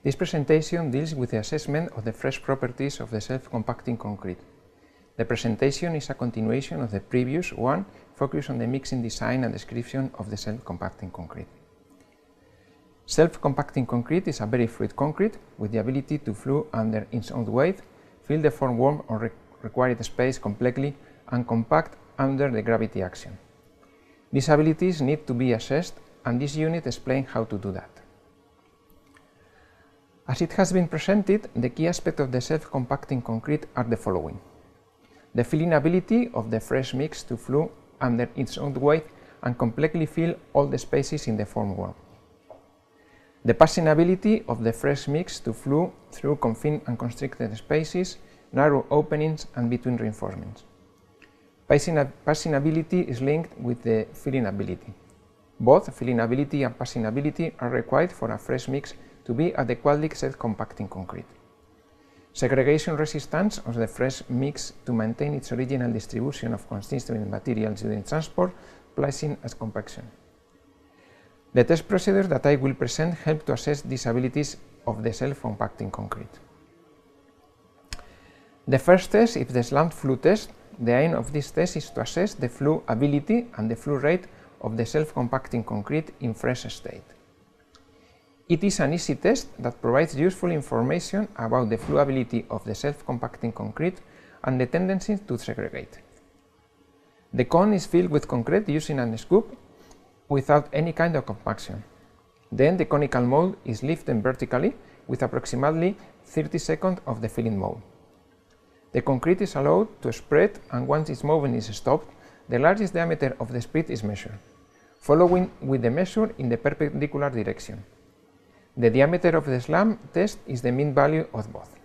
This presentation deals with the assessment of the fresh properties of the self-compacting concrete. The presentation is a continuation of the previous one, focused on the mixing design and description of the self-compacting concrete. Self-compacting concrete is a very fluid concrete with the ability to flow under its own weight, fill the formwork or required space completely, and compact under the gravity action. These abilities need to be assessed, and this unit explains how to do that. As it has been presented, the key aspects of the self-compacting concrete are the following: the filling ability of the fresh mix to flow under its own weight and completely fill all the spaces in the formwork. The passing ability of the fresh mix to flow through confined and constricted spaces, narrow openings, and between reinforcements. Passing ability is linked with the filling ability. Both filling ability and passing ability are required for a fresh mix to be adequately self-compacting concrete. Segregation resistance of the fresh mix to maintain its original distribution of constituent materials during transport, placing, and compaction. The test procedures that I will present help to assess these abilities of the self-compacting concrete. The first test is the Slump flow test. The aim of this test is to assess the flow ability and the flow rate of the self-compacting concrete in fresh state. It is an easy test that provides useful information about the flow ability of the self-compacting concrete and the tendency to segregate. The cone is filled with concrete using a scoop without any kind of compaction. Then the conical mold is lifted vertically with approximately 30 seconds of the filling mode. The concrete is allowed to spread, and once its movement is stopped, the largest diameter of the split is measured, following with the measure in the perpendicular direction. The diameter of the slump test is the mean value of both.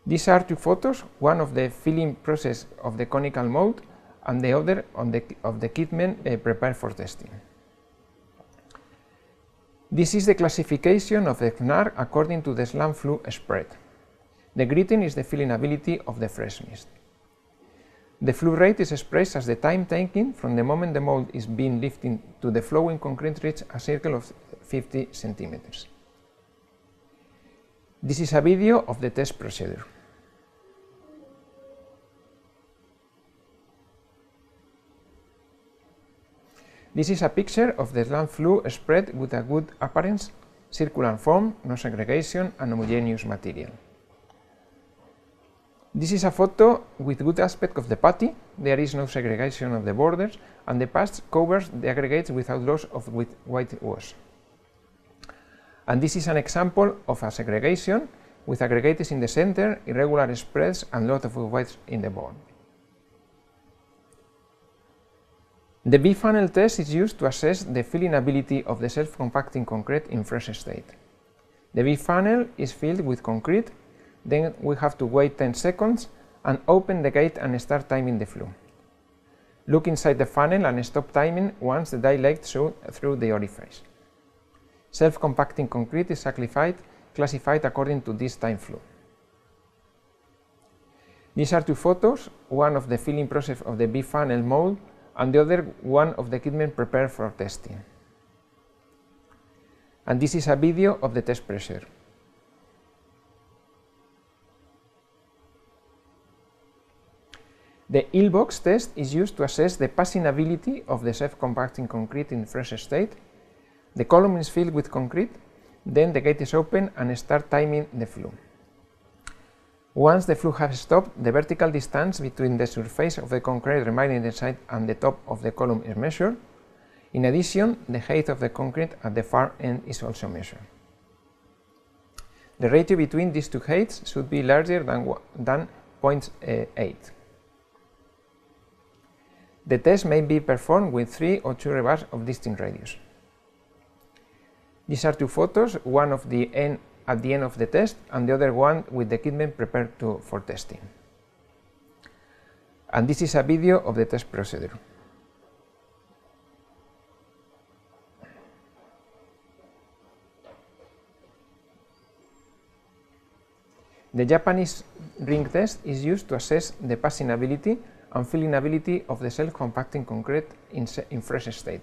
These are two photos, one of the filling process of the conical mold and the other of the equipment prepared for testing. This is the classification of the FNAR according to the slump flow spread. The green is the filling ability of the fresh mist. The flow rate is expressed as the time taken from the moment the mold is being lifted to the flowing concrete reach a circle of 50 centimeters. This is a video of the test procedure. This is a picture of the slump flow spread with a good appearance, circular form, no segregation, and homogeneous material. This is a photo with good aspect of the patty. There is no segregation of the borders, and the patch covers the aggregates without loss of white wash. And this is an example of a segregation with aggregates in the center, irregular spreads, and lot of whites in the board. The B-funnel test is used to assess the filling ability of the self-compacting concrete in fresh state. The B-funnel is filled with concrete. Then we have to wait 10 seconds and open the gate and start timing the flow. Look inside the funnel and stop timing once the dilates through the orifice. Self-compacting concrete is classified according to this time flow. These are two photos, one of the filling process of the B-funnel mold and the other one of the equipment prepared for testing. And this is a video of the test pressure. The L-box test is used to assess the passing ability of the self-compacting concrete in fresh state. The column is filled with concrete, then the gate is open and start timing the flow. Once the flow has stopped, the vertical distance between the surface of the concrete remaining inside and the top of the column is measured. In addition, the height of the concrete at the far end is also measured. The ratio between these two heights should be larger than 0.8. The test may be performed with 3 or 2 rebars of distinct radius. These are two photos, one of the end at the end of the test and the other one with the equipment prepared for testing. And this is a video of the test procedure. The Japanese ring test is used to assess the passing ability and filling ability of the self-compacting concrete in fresh state.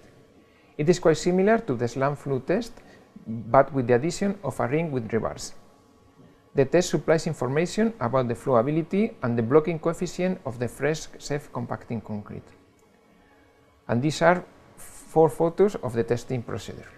It is quite similar to the slump flow test, but with the addition of a ring with rebars. The test supplies information about the flowability and the blocking coefficient of the fresh self-compacting concrete. And these are 4 photos of the testing procedure.